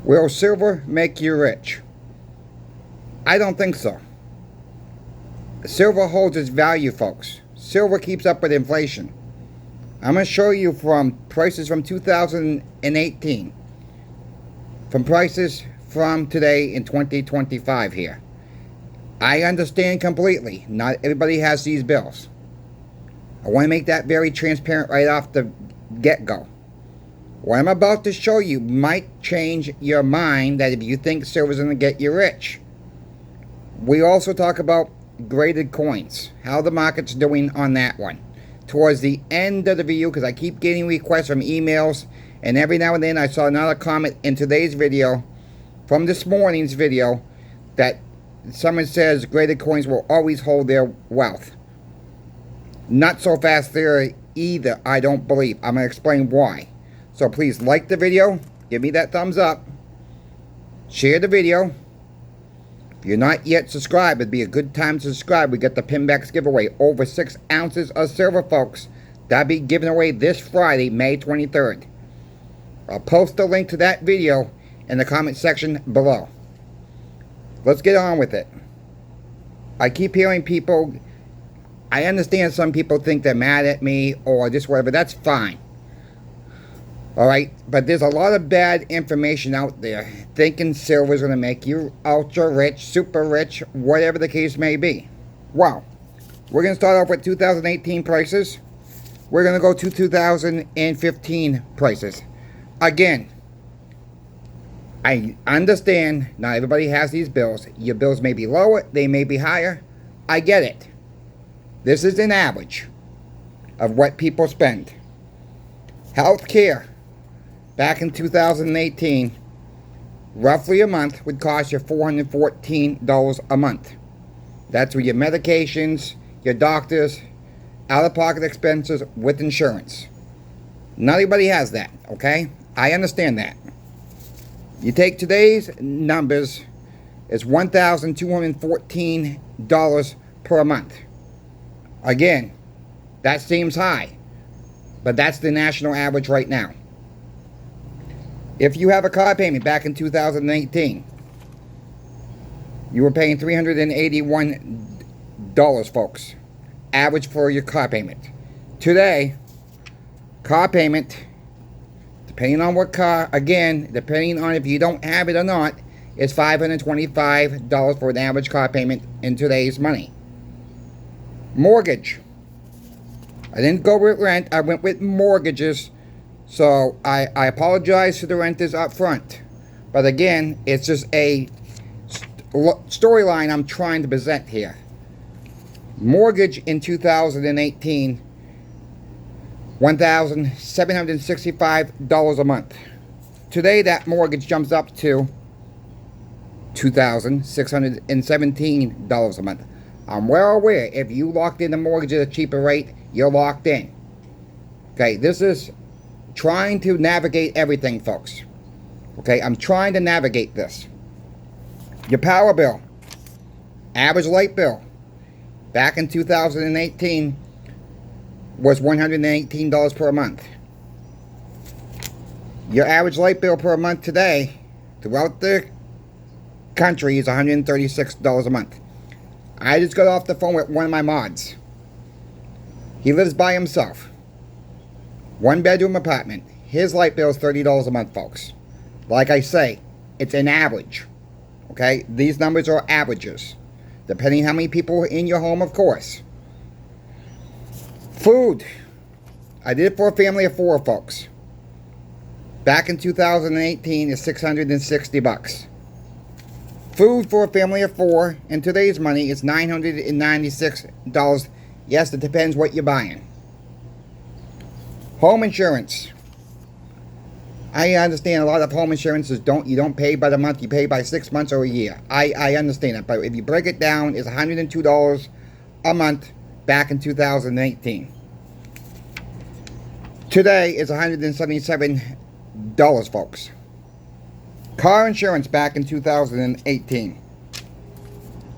Will silver make you rich? I don't think so. Silver holds its value, folks. Silver keeps up with inflation. I'm going to show you from prices from 2018. From prices from today in 2025 here. I understand completely. Not everybody has these bills. I want to make that very transparent right off the get-go. What I'm about to show you might change your mind that if you think silver's going to get you rich. We also talk about graded coins, how the market's doing on that one. Towards the end of the video, because I keep getting requests from emails, and every now and then I saw another comment in today's video, from this morning's video, that someone says graded coins will always hold their wealth. Not so fast there either, I don't believe. I'm going to explain why. So please like the video, give me that thumbs up, share the video. If you're not yet subscribed, it'd be a good time to subscribe. We got the Pinbacks giveaway, over 6 ounces of silver, folks. That'll be given away this Friday, May 23rd. I'll post the link to that video in the comment section below. Let's get on with it. I keep hearing people, I understand some people think they're mad at me or just whatever, that's fine. Alright, but there's a lot of bad information out there thinking silver's going to make you ultra rich, super rich, whatever the case may be. Well, we're going to start off with 2018 prices. We're going to go to 2015 prices. Again, I understand not everybody has these bills. Your bills may be lower, they may be higher. I get it. This is an average of what people spend. Healthcare. Back in 2018, roughly a month would cost you $414 a month. That's with your medications, your doctors, out-of-pocket expenses with insurance. Not everybody has that, okay? I understand that. You take today's numbers, it's $1,214 per month. Again, that seems high, but that's the national average right now. If you have a car payment back in 2018, you were paying $381, folks. Average for your car payment. Today, car payment, depending on what car, again, depending on if you don't have it or not, is $525 for an average car payment in today's money. Mortgage. I didn't go with rent, I went with mortgages. So, I apologize to the renters up front. But again, it's just a storyline I'm trying to present here. Mortgage in 2018, $1,765 a month. Today, that mortgage jumps up to $2,617 a month. I'm well aware, if you locked in the mortgage at a cheaper rate, you're locked in. Okay, this is trying to navigate everything, folks. Okay, I'm trying to navigate this. Your power bill, average light bill, back in 2018 was $118 per month. Your average light bill per month today, throughout the country, is $136 a month. I just got off the phone with one of my mods. He lives by himself. 1-bedroom apartment. His light bill is $30 a month, folks. Like I say, it's an average. Okay? These numbers are averages. Depending how many people are in your home, of course. Food. I did it for a family of 4, folks. Back in 2018 is $660. Food for a family of 4 in today's money is $996. Yes, it depends what you're buying. Home insurance. I understand a lot of home insurances you don't pay by the month, you pay by 6 months or a year. I understand that, but if you break it down, it's $102 a month back in 2018. Today is $177, folks. Car insurance back in 2018,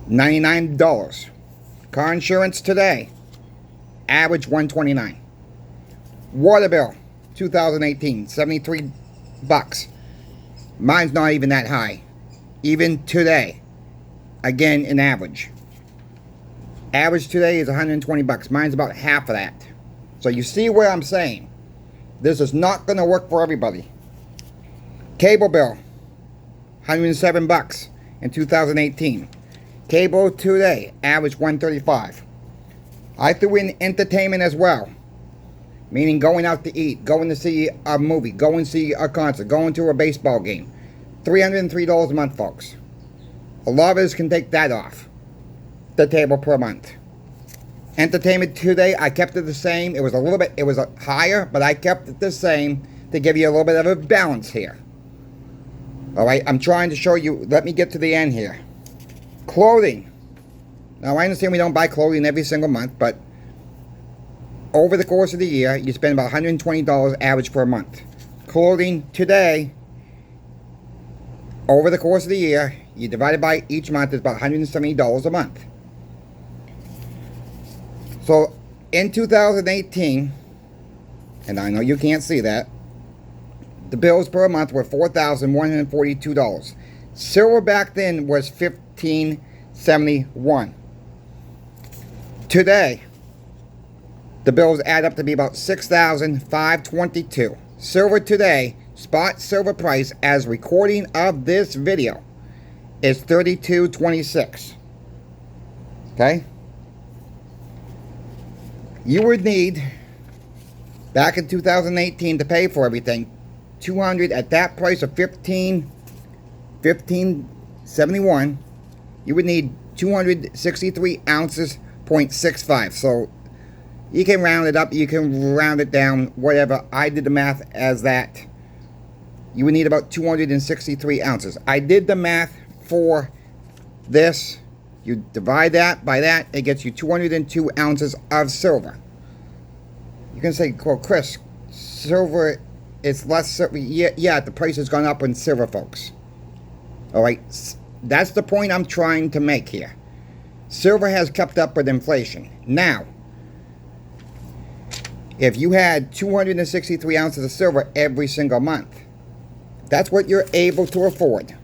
$99. Car insurance today, average $129. Water bill, 2018, $73. Mine's not even that high. Even today. Again, an average. Average today is 120 bucks. Mine's about half of that. So you see what I'm saying. This is not going to work for everybody. Cable bill, 107 bucks in 2018. Cable today, average 135. I threw in entertainment as well. Meaning going out to eat, going to see a movie, going to see a concert, going to a baseball game. $303 a month, folks. A lot of us can take that off the table per month. Entertainment today, I kept it the same. It was higher, but I kept it the same to give you a little bit of a balance here. Alright, I'm trying to show you, let me get to the end here. Clothing. Now I understand we don't buy clothing every single month, but over the course of the year, you spend about $120 average per month. Clothing today, over the course of the year, you divide it by each month, is about $170 a month. So, in 2018, and I know you can't see that, the bills per month were $4,142. Silver back then was $1,571. Today, the bills add up to be about $6,522. Silver today, spot silver price as recording of this video, is $32.26. Okay? You would need, back in 2018, to pay for everything, $200 at that price of $15.71. You would need 263 ounces, 0.65. So you can round it up, you can round it down, whatever. I did the math as that. You would need about 263 ounces. I did the math for this. You divide that by that, it gets you 202 ounces of silver. You can say, well, Chris, silver is less. Yeah, the price has gone up in silver, folks. Alright, that's the point I'm trying to make here. Silver has kept up with inflation. Now, if you had 263 ounces of silver every single month, that's what you're able to afford.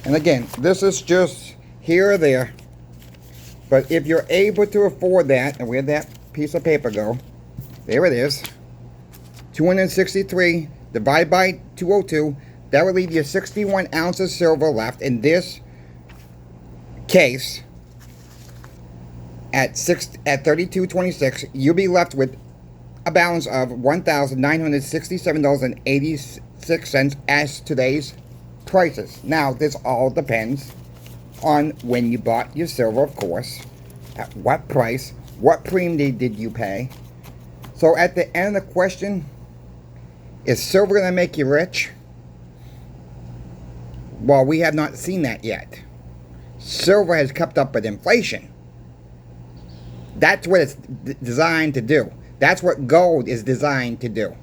And again, this is just here or there. But if you're able to afford that, and where'd that piece of paper go? There it is. 263 divided by 202. That would leave you 61 ounces of silver left in this case. At $32.26, you'll be left with a balance of $1,967.86 as today's prices. Now, this all depends on when you bought your silver, of course. At what price? What premium did you pay? So at the end of the question, is silver going to make you rich? Well, we have not seen that yet. Silver has kept up with inflation. That's what it's designed to do. That's what gold is designed to do.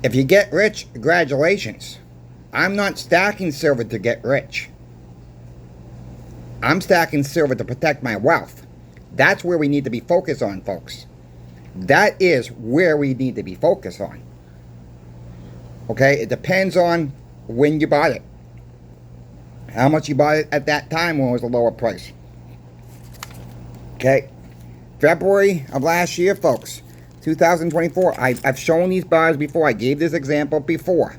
If you get rich, congratulations. I'm not stacking silver to get rich. I'm stacking silver to protect my wealth. That's where we need to be focused on, folks. That is where we need to be focused on. Okay? It depends on when you bought it. How much you bought it at that time when it was a lower price. Okay? February of last year, folks. 2024. I've shown these bars before. I gave this example before.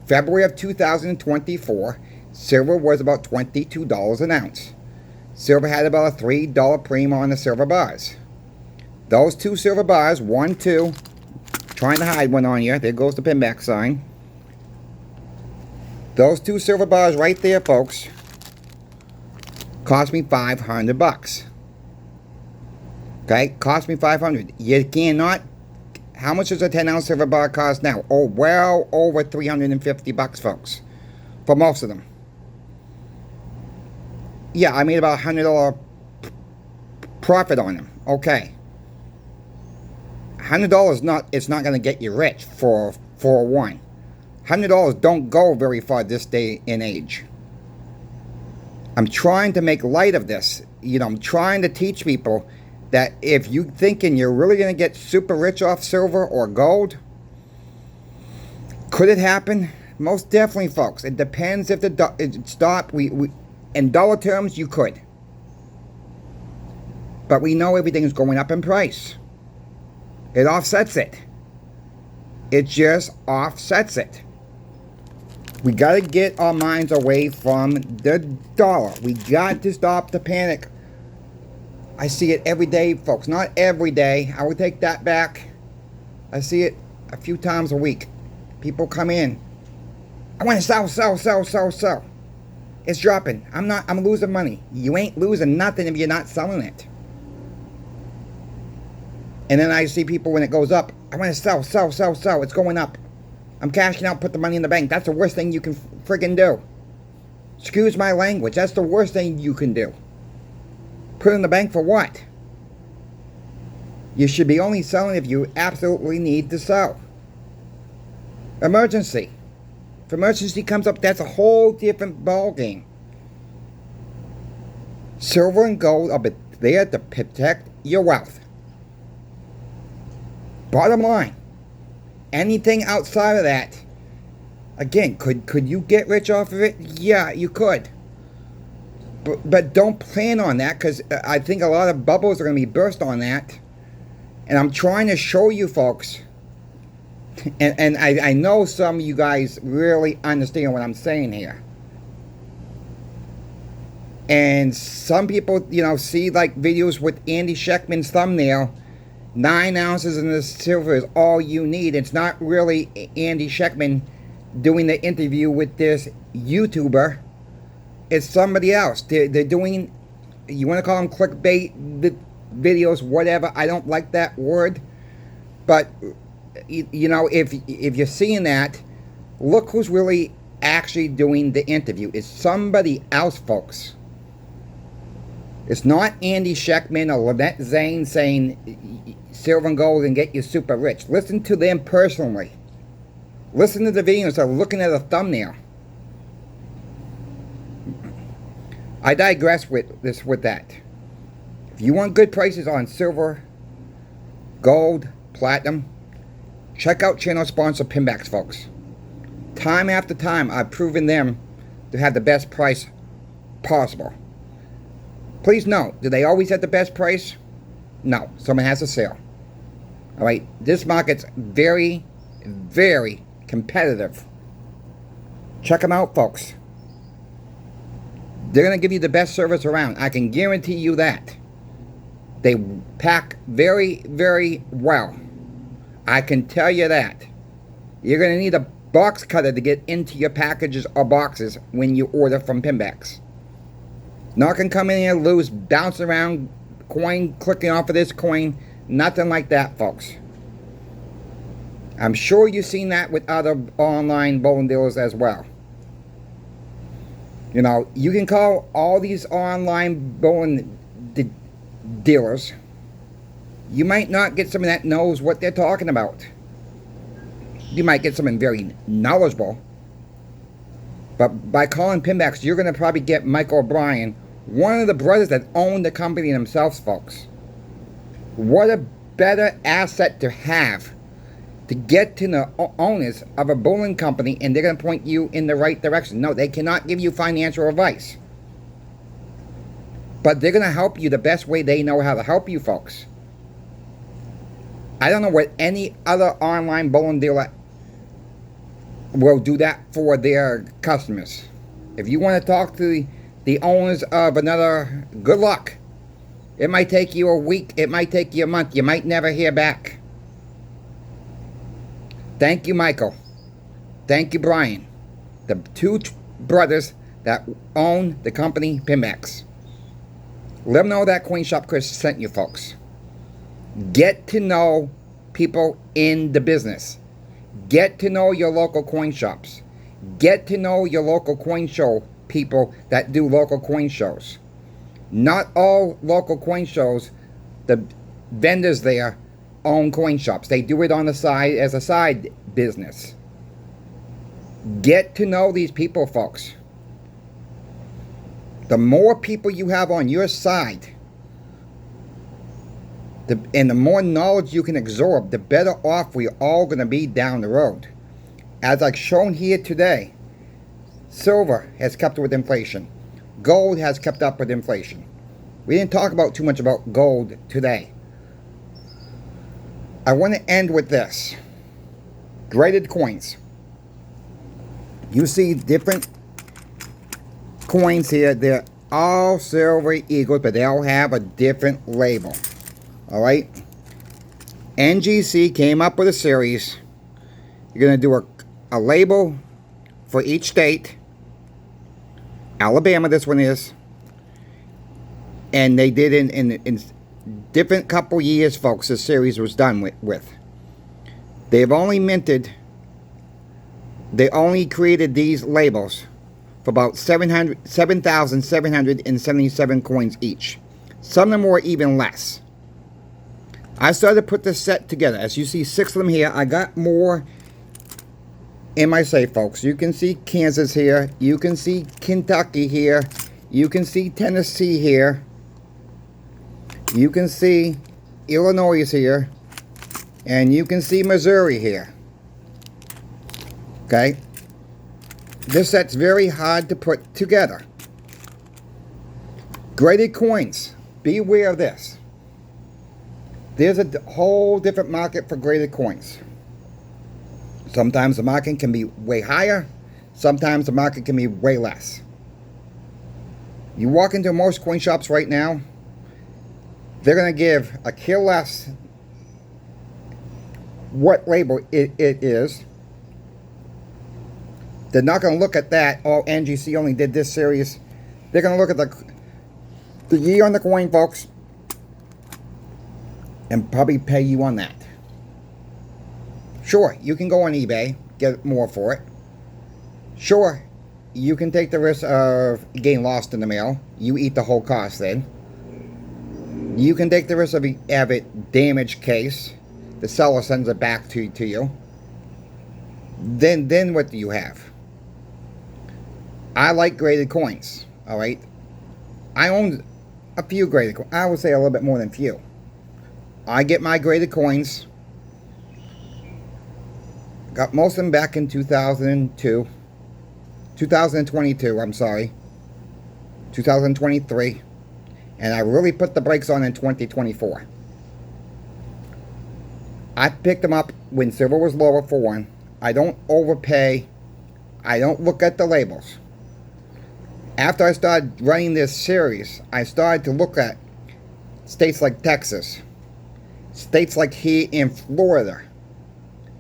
February of 2024, silver was about $22 an ounce. Silver had about a $3 premium on the silver bars. Those two silver bars, 1, 2, trying to hide one on here. There goes the pinback sign. Those two silver bars right there, folks, cost me $500. Okay, cost me $500. You cannot. How much does a 10-ounce silver bar cost now? Oh, well over $350, folks, for most of them. Yeah, I made about a $100 profit on them. Okay, $100 it's not going to get you rich for one. $100 don't go very far this day and age. I'm trying to make light of this. You know, I'm trying to teach people that if you thinking you're really going to get super rich off silver or gold, Could it happen? Most definitely, folks. It depends if it stopped. In dollar terms, you could. But we know everything is going up in price. It offsets it. It just offsets it. We got to get our minds away from the dollar. We got to stop the panic. I see it every day, folks. Not every day. I would take that back. I see it a few times a week. People come in. I want to sell. It's dropping. I'm losing money. You ain't losing nothing if you're not selling it. And then I see people when it goes up. I want to sell. It's going up. I'm cashing out, put the money in the bank. That's the worst thing you can friggin' do. Excuse my language. That's the worst thing you can do. Put it in the bank for what? You should be only selling if you absolutely need to sell. Emergency. If emergency comes up, that's a whole different ballgame. Silver and gold are there to protect your wealth. Bottom line. Anything outside of that, again, could you get rich off of it? Yeah, you could. But don't plan on that, because I think a lot of bubbles are going to be burst on that. And I'm trying to show you folks, and I know some of you guys really understand what I'm saying here. And some people, see like videos with Andy Sheckman's thumbnail. 9 ounces in the silver is all you need. It's not really Andy Sheckman doing the interview with this YouTuber. It's somebody else. They're doing, you want to call them clickbait videos, whatever. I don't like that word. But, if you're seeing that, look who's really actually doing the interview. It's somebody else, folks. It's not Andy Sheckman or Lynette Zane saying silver and gold and get you super rich. Listen to them personally. Listen to the video instead of looking at a thumbnail. I digress with that. If you want good prices on silver, gold, platinum, check out channel sponsor Pinbacks, folks. Time after time, I've proven them to have the best price possible. Please note, do they always have the best price? No, someone has a sale. All right, this market's very, very competitive. Check them out, folks. They're going to give you the best service around. I can guarantee you that. They pack very, very well. I can tell you that. You're going to need a box cutter to get into your packages or boxes when you order from Pinbacks. Not going to come in here loose, bounce around, coin, clicking off of this coin. Nothing like that, folks. I'm sure you've seen that with other online bowling dealers as well. You can call all these online bowling dealers. You might not get someone that knows what they're talking about. You might get someone very knowledgeable. But by calling Pinbacks, you're going to probably get Michael O'Brien, one of the brothers that own the company themselves, folks. What a better asset to have, to get to the owners of a bowling company, and they're going to point you in the right direction. No, they cannot give you financial advice. But they're going to help you the best way they know how to help you, folks. I don't know what any other online bowling dealer will do that for their customers. If you want to talk to the owners of another, good luck. It might take you a week. It might take you a month. You might never hear back. Thank you, Michael. Thank you, Brian. The two brothers that own the company Pinbacks. Let them know that Coin Shop Chris sent you, folks. Get to know people in the business. Get to know your local coin shops. Get to know your local coin show people that do local coin shows. Not all local coin shows, the vendors there own coin shops. They do it on the side as a side business. Get to know these people, folks. The more people you have on your side, and the more knowledge you can absorb, the better off we're all going to be down the road. As I've shown here today, silver has kept up with inflation. Gold has kept up with inflation. We didn't talk about too much about gold today. I want to end with this. Graded coins. You see different coins here. They're all silver eagles, but they all have a different label. Alright? NGC came up with a series. You're going to do a label for each state. Alabama, this one is. And they did in different couple years, folks, this series was done with. They've only they only created these labels for about 7,777 coins each. Some of them were even less. I started to put this set together. As you see, 6 of them here. I got more in my safe, folks. You can see Kansas here. You can see Kentucky here. You can see Tennessee here. You can see Illinois here. And you can see Missouri here. Okay? This set's very hard to put together. Graded coins. Beware of this. There's a whole different market for graded coins. Sometimes the market can be way higher. Sometimes the market can be way less. You walk into most coin shops right now, they're going to give a kill less what label it is. They're not going to look at that. Oh, NGC only did this series. They're going to look at the year on the coin, folks, and probably pay you on that. Sure, you can go on eBay, get more for it. Sure, you can take the risk of getting lost in the mail. You eat the whole cost then. You can take the risk of it damaged case. The seller sends it back to you. Then what do you have? I like graded coins, alright? I own a few graded coins. I would say a little bit more than few. I get my graded coins. Got most of them back in 2022, I'm sorry. 2023. And I really put the brakes on in 2024. I picked them up when silver was lower, for one. I don't overpay. I don't look at the labels. After I started running this series, I started to look at states like Texas, states like here in Florida,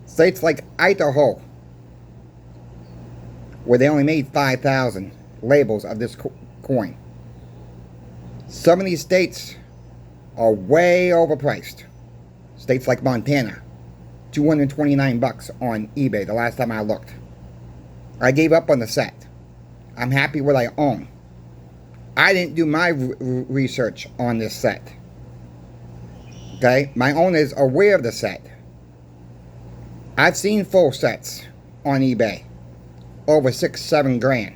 states like Idaho, where they only made 5,000 labels of this coin. Some of these states are way overpriced. States like Montana, $229 on eBay the last time I looked. I gave up on the set. I'm happy with what I own. I didn't do my research on this set. Okay? My owner is aware of the set. I've seen full sets on eBay. Over 6-7 grand.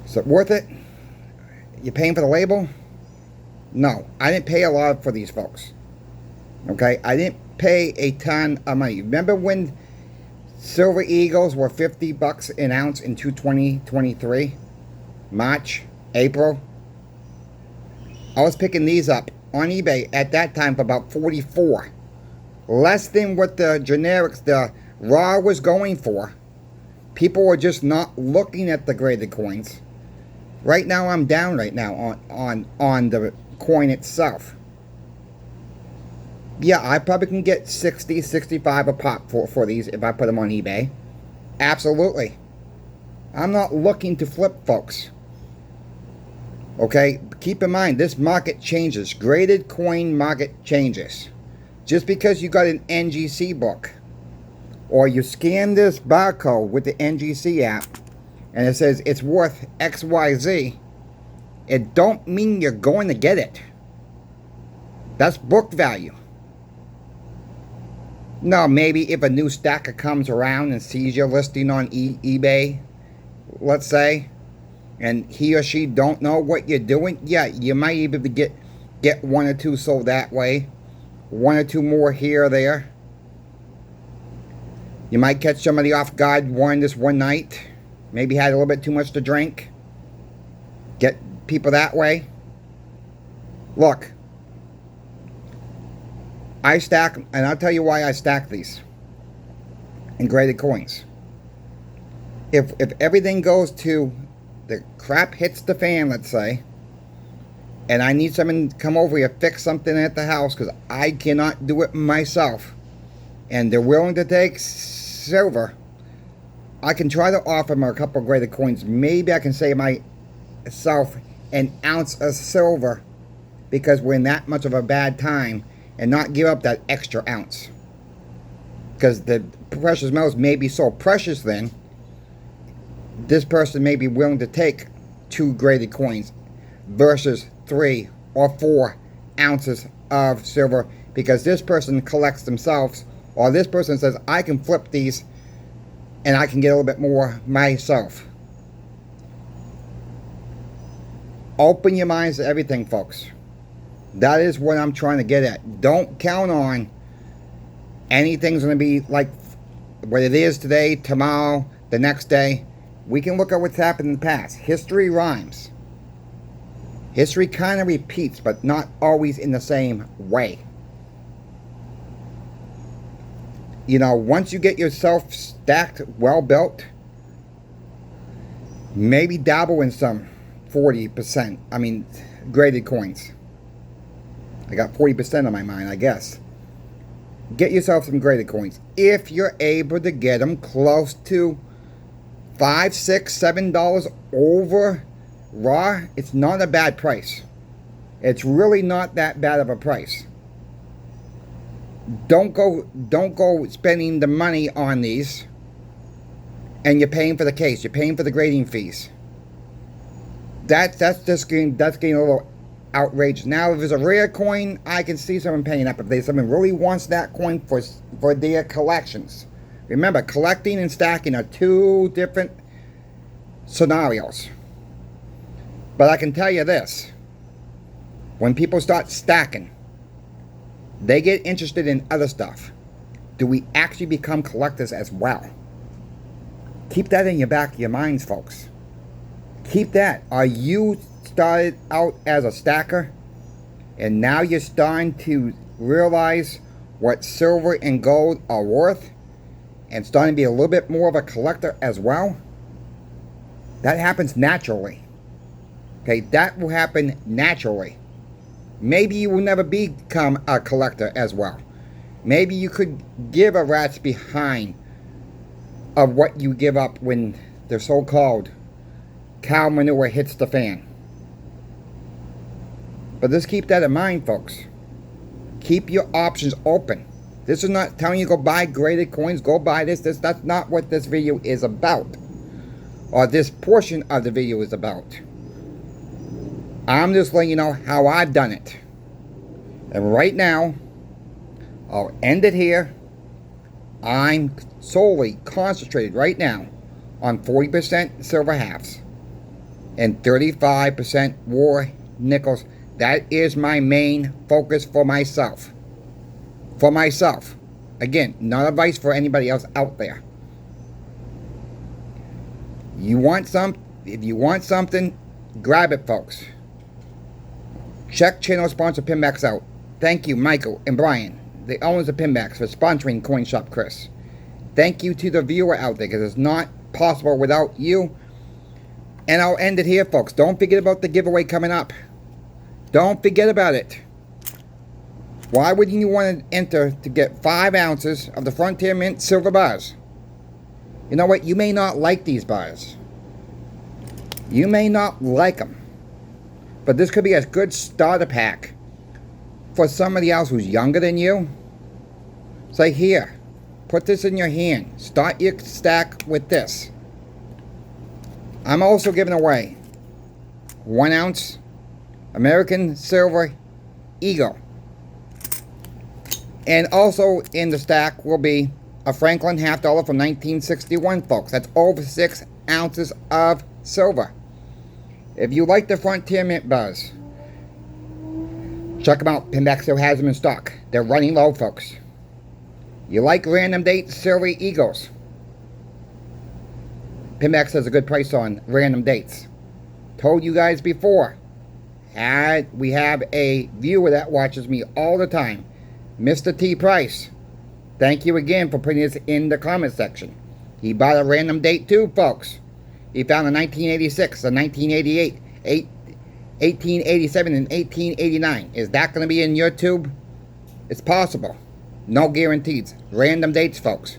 Is it worth it? You paying for the label? No. I didn't pay a lot for these folks. Okay? I didn't pay a ton of money. Remember when silver eagles were $50 an ounce in 2023? March, April? I was picking these up on eBay at that time for about $44. Less than what the generics, the raw, was going for. People were just not looking at the graded coins. Right now I'm down right now on the coin itself. Yeah, I probably can get 60, 65 a pop for these if I put them on eBay. Absolutely. I'm not looking to flip, folks. Okay, keep in mind, this market changes. Graded coin market changes. Just because you got an NGC book, or you scan this barcode with the NGC app, and it says it's worth XYZ, it don't mean you're going to get it. That's book value. No, maybe if a new stacker comes around and sees your listing on eBay, let's say, and he or she don't know what you're doing, yeah, you might even get one or two sold that way, one or two more here or there. You might catch somebody off guard this one night. Maybe had a little bit too much to drink. Get people that way. Look, I stack, and I'll tell you why I stack these in graded coins. If everything goes to, the crap hits the fan, let's say, and I need someone to come over here, fix something at the house, because I cannot do it myself, and they're willing to take silver, I can try to offer them a couple of graded coins. Maybe I can save myself an ounce of silver, because we're in that much of a bad time, and not give up that extra ounce. Because the precious metals may be so precious then, this person may be willing to take 2 graded coins versus 3 or 4 ounces of silver, because this person collects themselves, or this person says, I can flip these and I can get a little bit more myself. Open your minds to everything, folks. That is what I'm trying to get at. Don't count on anything's going to be like what it is today, tomorrow, the next day. We can look at what's happened in the past. History rhymes. History kind of repeats, but not always in the same way. You know, once you get yourself stacked, well built, maybe dabble in some 40%. I mean, graded coins. I got 40% on my mind, I guess. Get yourself some graded coins. If you're able to get them close to $5, $6, $7 over raw, it's not a bad price. It's really not that bad of a price. Don't go spending the money on these, and you're paying for the case. You're paying for the grading fees. That's getting a little outrageous. Now, if it's a rare coin, I can see someone paying up. If someone really wants that coin for their collections. Remember, collecting and stacking are 2 different scenarios. But I can tell you this. When people start stacking, they get interested in other stuff. Do we actually become collectors as well? Keep that in your back of your minds, folks. Keep that. Are you started out as a stacker, and now you're starting to realize what silver and gold are worth, and starting to be a little bit more of a collector as well? That happens naturally. Okay, that will happen naturally. Maybe you will never become a collector as well. Maybe you could give a rat's behind of what you give up when the so-called cow manure hits the fan. But just keep that in mind, folks. Keep your options open. This is not telling you go buy graded coins, go buy this. That's not what this video is about. Or this portion of the video is about. I'm just letting you know how I've done it. And right now, I'll end it here. I'm solely concentrated right now on 40% silver halves and 35% war nickels. That is my main focus for myself. For myself. Again, not advice for anybody else out there. If you want something, grab it, folks. Check channel sponsor Pinbacks out. Thank you, Michael and Brian, the owners of Pinbacks, for sponsoring Coin Shop Chris. Thank you to the viewer out there, because it's not possible without you. And I'll end it here, folks. Don't forget about the giveaway coming up. Don't forget about it. Why would you want to enter to get 5 ounces of the Frontier Mint silver bars? You know what? You may not like these bars. You may not like them. But this could be a good starter pack for somebody else who's younger than you. Say, here, put this in your hand. Start your stack with this. I'm also giving away 1 ounce American Silver Eagle. And also in the stack will be a Franklin $half from 1961, folks. That's over 6 ounces of silver. If you like the Frontier Mint bars, check them out. Pinback still has them in stock. They're running low, folks. You like random date silver eagles? Pinback has a good price on random dates. Told you guys before. We have a viewer that watches me all the time, Mr. T Price. Thank you again for putting this in the comment section. He bought a random date too, folks. He found a 1986, a 1988, 1887, and 1889. Is that going to be in your tube? It's possible. No guarantees. Random dates, folks.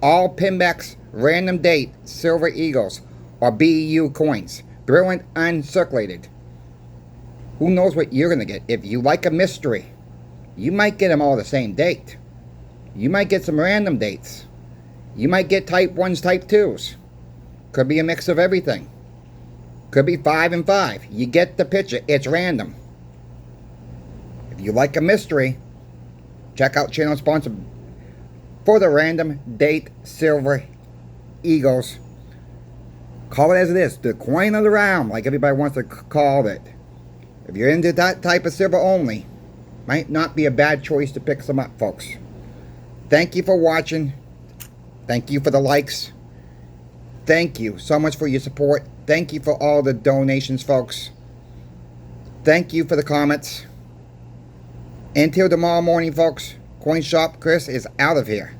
All Pinback's random date silver eagles are BEU coins. Brilliant uncirculated. Who knows what you're going to get? If you like a mystery, you might get them all the same date. You might get some random dates. You might get type 1s, type 2s. Could be a mix of everything. Could be 5 and 5. You get the picture. It's random. If you like a mystery, check out channel sponsor for the random date silver eagles. Call it as it is. The coin of the realm, like everybody wants to call it. If you're into that type of silver only, might not be a bad choice to pick some up, folks. Thank you for watching. Thank you for the likes. Thank you so much for your support. Thank you for all the donations, folks. Thank you for the comments. Until tomorrow morning, folks, Coin Shop Chris is out of here.